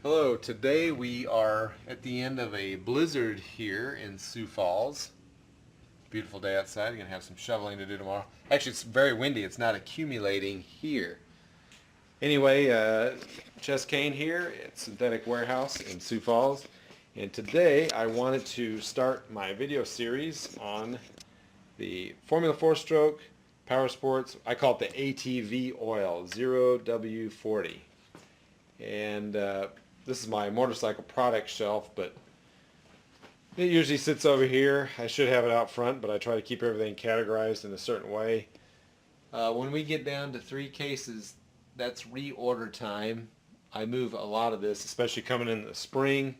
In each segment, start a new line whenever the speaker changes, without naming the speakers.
Hello, today we are at the end of a blizzard here in Sioux Falls. Beautiful day outside. You're going to have some shoveling to do tomorrow. Actually, it's very windy. It's not accumulating here. Anyway, Chess Kane here at Synthetic Warehouse in Sioux Falls. And today I wanted to start my video series on the Formula 4-stroke Power Sports. I call it the ATV oil, 0W-40. And this is my motorcycle product shelf, but it usually sits over here. I should have it out front, but I try to keep everything categorized in a certain way. When we get down to 3 cases, that's reorder time. I move a lot of this, especially coming in the spring.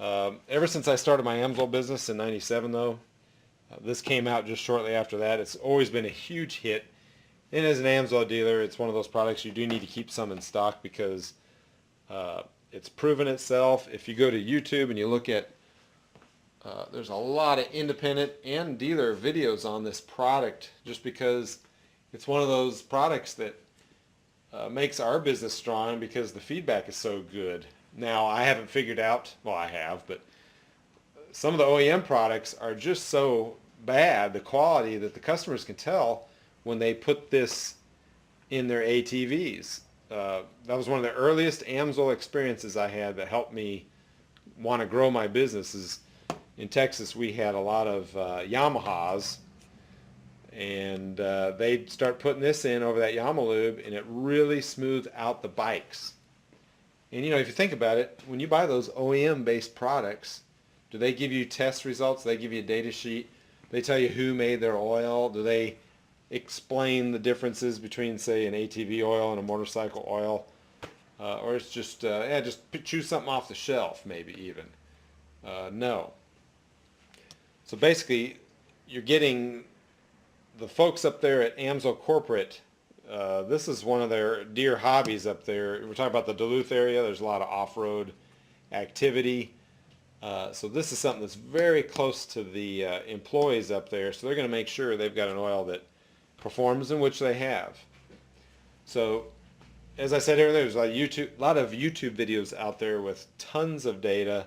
Ever since I started my AMSOIL business in '97, though, this came out just shortly after that. It's always been a huge hit. And as an AMSOIL dealer, it's one of those products you do need to keep some in stock because it's proven itself. If you go to YouTube and you look at, there's a lot of independent and dealer videos on this product just because it's one of those products that makes our business strong because the feedback is so good. Now, I haven't figured out, well, I have, but some of the OEM products are just so bad, the quality, that the customers can tell when they put this in their ATVs. That was one of the earliest AMSOIL experiences I had that helped me want to grow my business. In Texas, we had a lot of Yamahas, and they'd start putting this in over that Yamalube, and it really smoothed out the bikes. And you know, if you think about it, when you buy those OEM-based products, do they give you test results? Do they give you a data sheet? They tell you who made their oil? Do they explain the differences between, say, an ATV oil and a motorcycle oil? Or it's just, yeah, just choose something off the shelf, maybe even. No. So basically, you're getting the folks up there at AMSOIL Corporate. This is one of their dear hobbies up there. We're talking about the Duluth area. There's a lot of off-road activity. So this is something that's very close to the employees up there. So they're going to make sure they've got an oil that performs, in which they have. So as I said earlier, there's a lot of YouTube videos out there with tons of data,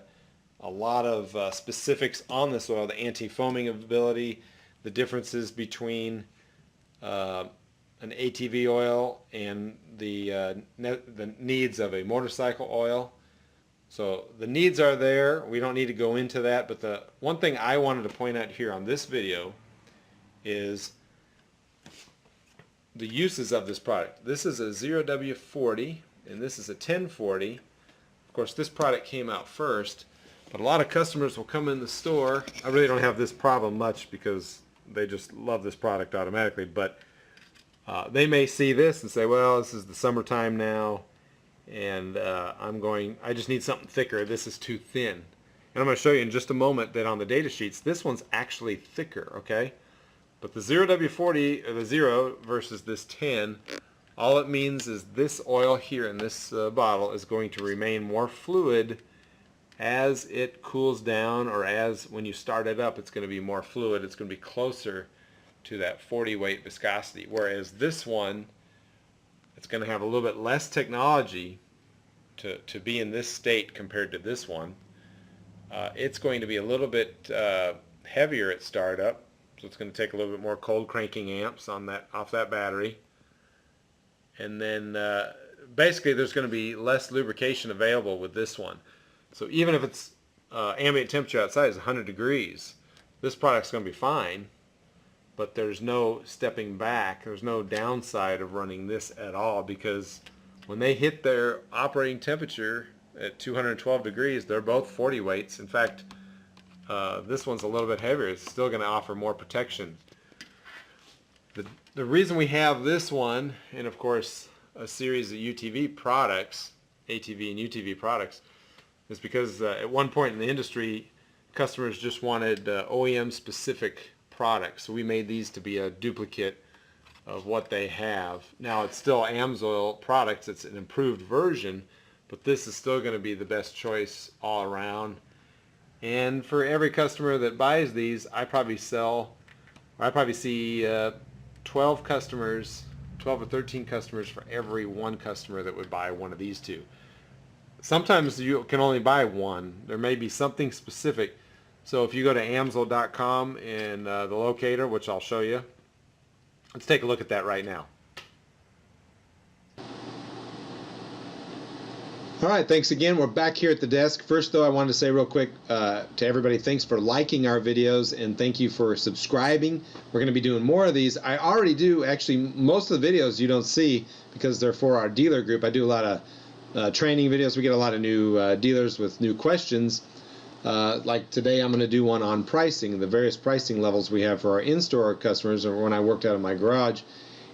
a lot of specifics on this oil, the anti-foaming ability, the differences between an ATV oil and the needs of a motorcycle oil. So the needs are there. We don't need to go into that, but the one thing I wanted to point out here on this video is the uses of this product. This is a 0W-40 and this is a 1040. Of course, this product came out first, but a lot of customers will come in the store. I really don't have this problem much because they just love this product automatically, but they may see this and say, well, this is the summertime now, and I just need something thicker. This is too thin. And I'm going to show you in just a moment that on the data sheets, this one's actually thicker, okay? But the 0W-40, or the 0 versus this 10, all it means is this oil here in this bottle is going to remain more fluid as it cools down, or as when you start it up, it's going to be more fluid. It's going to be closer to that 40 weight viscosity. Whereas this one, it's going to have a little bit less technology to be in this state compared to this one. It's going to be a little bit heavier at startup. So it's going to take a little bit more cold cranking amps on that, off that battery. And then basically there's going to be less lubrication available with this one. So even if it's ambient temperature outside is 100 degrees, this product's going to be fine, but there's no stepping back. There's no downside of running this at all, because when they hit their operating temperature at 212 degrees, they're both 40 weights. In fact, this one's a little bit heavier. It's still going to offer more protection. The reason we have this one, and of course a series of UTV products, ATV and UTV products, is because at one point in the industry, customers just wanted OEM specific products. So we made these to be a duplicate of what they have. Now it's still AMSOIL products. It's an improved version, but this is still going to be the best choice all around. And for every customer that buys these, I probably see 12 customers, 12 or 13 customers for every one customer that would buy one of these two. sometimes you can only buy one. There may be something specific. So if you go to AMSOIL.com and the locator, which I'll show you, let's take a look at that right now.
All right, thanks again. We're back here at the desk. First, though, I wanted to say real quick to everybody, thanks for liking our videos and thank you for subscribing. We're going to be doing more of these. I already do, actually, most of the videos you don't see because they're for our dealer group. I do a lot of training videos. We get a lot of new dealers with new questions. Like today, I'm going to do one on pricing, the various pricing levels we have for our in-store customers, or when I worked out of my garage.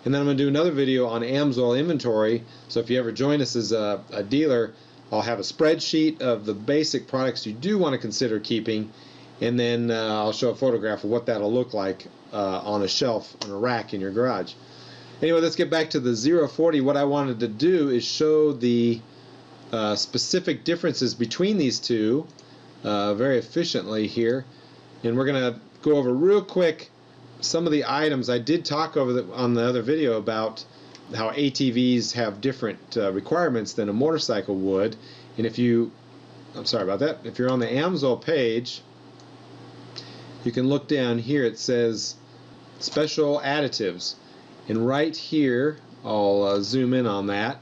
And then I'm going to do another video on AMSOIL inventory. So if you ever join us as a dealer, I'll have a spreadsheet of the basic products you do want to consider keeping, and then I'll show a photograph of what that'll look like on a shelf, on a rack in your garage. Anyway, let's get back to the 0-40. What I wanted to do is show the specific differences between these two very efficiently here. And we're going to go over real quick some of the items. I did talk on the other video about how ATVs have different requirements than a motorcycle would. And if you, I'm sorry about that, if you're on the AMSOIL page, you can look down here. It says special additives. And right here, I'll zoom in on that.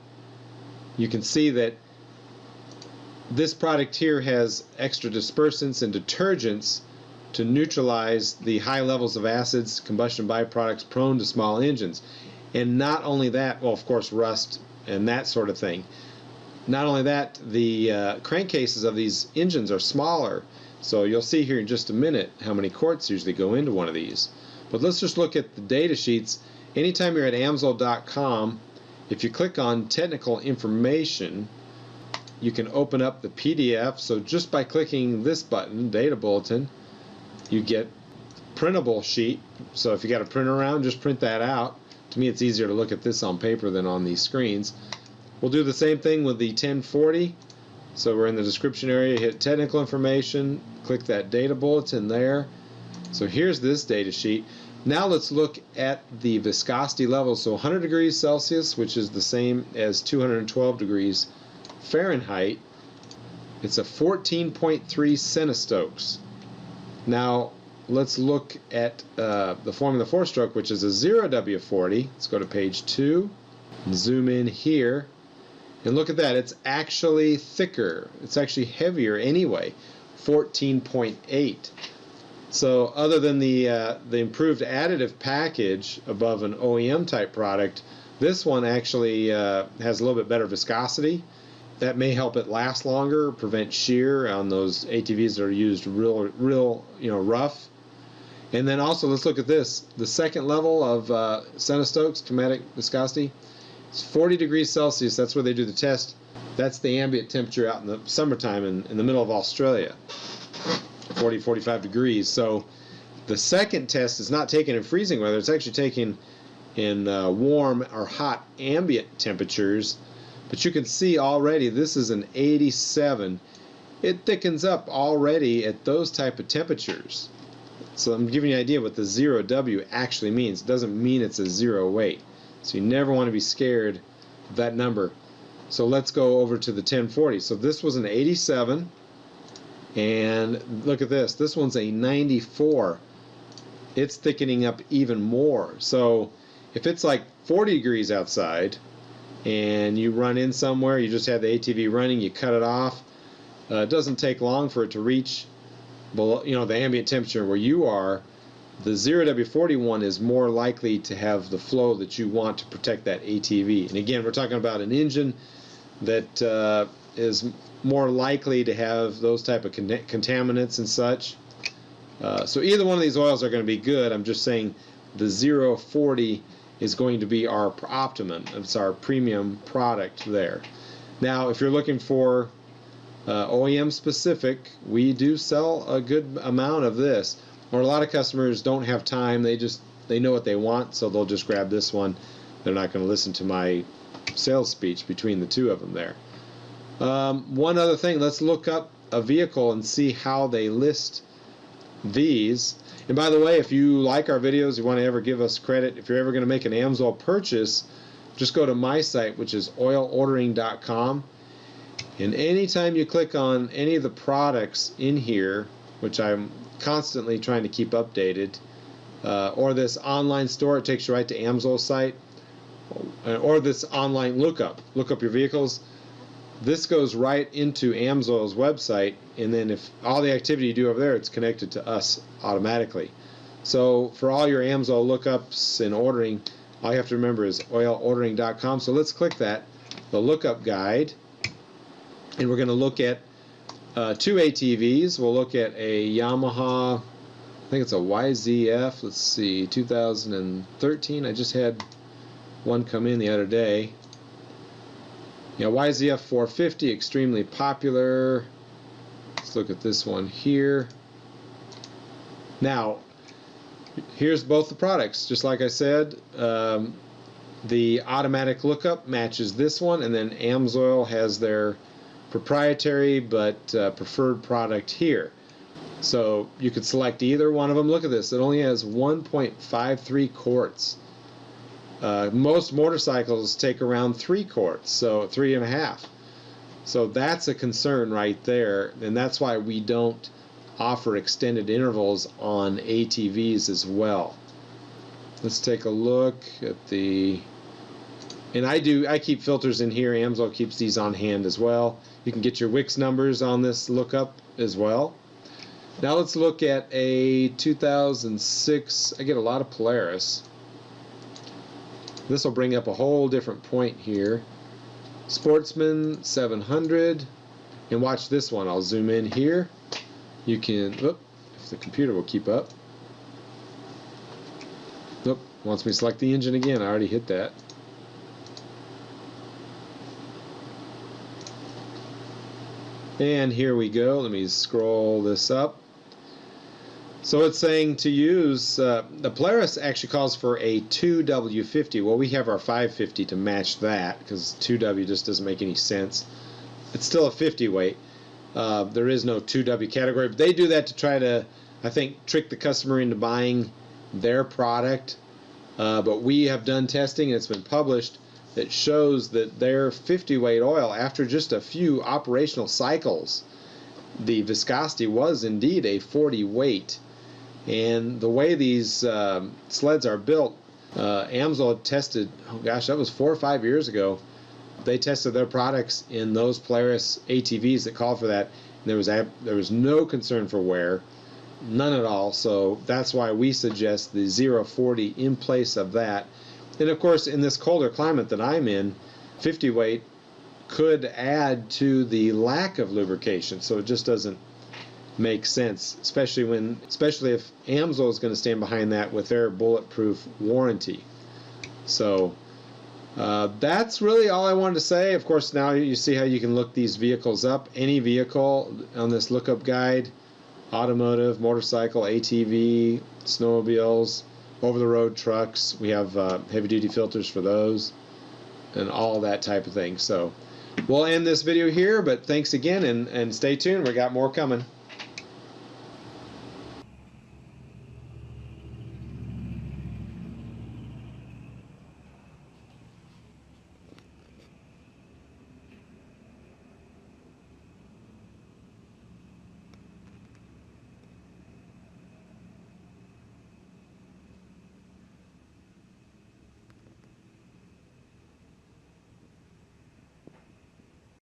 You can see that this product here has extra dispersants and detergents to neutralize the high levels of acids, combustion byproducts prone to small engines. And not only that, well, of course, rust and that sort of thing. Not only that, the crankcases of these engines are smaller. So you'll see here in just a minute how many quarts usually go into one of these. But let's just look at the data sheets. Anytime you're at AMSOIL.com, if you click on technical information, you can open up the PDF. So just by clicking this button, Data Bulletin, you get Printable Sheet. So if you got a printer around, just print that out. To me, it's easier to look at this on paper than on these screens. We'll do the same thing with the 1040. So we're in the description area, hit Technical Information, click that Data Bulletin there. So here's this data sheet. Now let's look at the viscosity level. So 100 degrees Celsius, which is the same as 212 degrees Fahrenheit. It's a 14.3 centistokes. Now let's look at the formula for stroke, which is a 0W-40. Let's go to page 2 and zoom in here and look at that. It's actually thicker. It's actually heavier anyway, 14.8. So other than the improved additive package above an OEM type product, this one actually has a little bit better viscosity. That may help it last longer, prevent shear on those ATVs that are used real rough. And then also, let's look at this. The second level of centistokes, kinetic viscosity, it's 40 degrees Celsius. That's where they do the test. That's the ambient temperature out in the summertime in the middle of Australia, 40, 45 degrees. So the second test is not taken in freezing weather. It's actually taken in warm or hot ambient temperatures. But you can see already this is an 87. It thickens up already at those type of temperatures. So I'm giving you an idea what the 0W actually means. It doesn't mean it's a zero weight. So you never want to be scared of that number. So let's go over to the 1040. So this was an 87. And look at this. This one's a 94. It's thickening up even more. So if it's like 40 degrees outside, and you run in somewhere, you just have the ATV running, you cut it off, it doesn't take long for it to reach below, the ambient temperature where you are. The 0W-40 one is more likely to have the flow that you want to protect that ATV. And again, we're talking about an engine that is more likely to have those type of contaminants and such. So either one of these oils are going to be good. I'm just saying the 0-40 is going to be our optimum. It's our premium product there. Now, if you're looking for OEM specific, we do sell a good amount of this. Or a lot of customers don't have time. They know what they want, so they'll just grab this one. They're not going to listen to my sales speech between the two of them there. One other thing, let's look up a vehicle and see how they list these. And by the way, if you like our videos, you want to ever give us credit, if you're ever going to make an AMSOIL purchase, just go to my site, which is oilordering.com, And anytime you click on any of the products in here, which I'm constantly trying to keep updated, or this online store, it takes you right to AMSOIL site, or this online look up your vehicles. This goes right into AMSOIL's website, and then if all the activity you do over there, it's connected to us automatically. So for all your AMSOIL lookups and ordering, all you have to remember is oilordering.com. So let's click that, the lookup guide, and we're going to look at 2 ATVs. We'll look at a Yamaha, I think it's a YZF, let's see, 2013. I just had one come in the other day. Yeah, YZF 450, extremely popular. Let's look at this one here. Now, here's both the products. Just like I said, the automatic lookup matches this one, and then AMSOIL has their proprietary but preferred product here. So you could select either one of them. Look at this, it only has 1.53 quarts. Most motorcycles take around 3 quarts, so 3.5. So that's a concern right there, and that's why we don't offer extended intervals on ATVs as well. Let's take a look at the, and I keep filters in here. AMSOIL keeps these on hand as well. You can get your Wix numbers on this lookup as well. Now let's look at a 2006. I get a lot of Polaris. This will bring up a whole different point here. Sportsman 700, and watch this one. I'll zoom in here. You can, if the computer will keep up. Nope, wants me to select the engine again. I already hit that. And here we go. Let me scroll this up. So it's saying to use, the Polaris actually calls for a 2W-40. Well, we have our 550 to match that, because 2W just doesn't make any sense. It's still a 50 weight. There is no 2W category, but they do that to try to, I think, trick the customer into buying their product. But we have done testing, and it's been published, that shows that their 50 weight oil, after just a few operational cycles, the viscosity was indeed a 40 weight. And the way these sleds are built, AMSOIL tested, oh gosh, that was 4 or 5 years ago. They tested their products in those Polaris ATVs that called for that. And there was no concern for wear, none at all. So that's why we suggest the 0W-40 in place of that. And of course, in this colder climate that I'm in, 50 weight could add to the lack of lubrication. So it just doesn't make sense, especially if AMSOIL is going to stand behind that with their bulletproof warranty. So that's really all I wanted to say. Of course, now you see how you can look these vehicles up. Any vehicle on this lookup guide, automotive, motorcycle, ATV, snowmobiles, over-the-road trucks. We have heavy-duty filters for those and all that type of thing. So we'll end this video here, but thanks again, and stay tuned. We got more coming.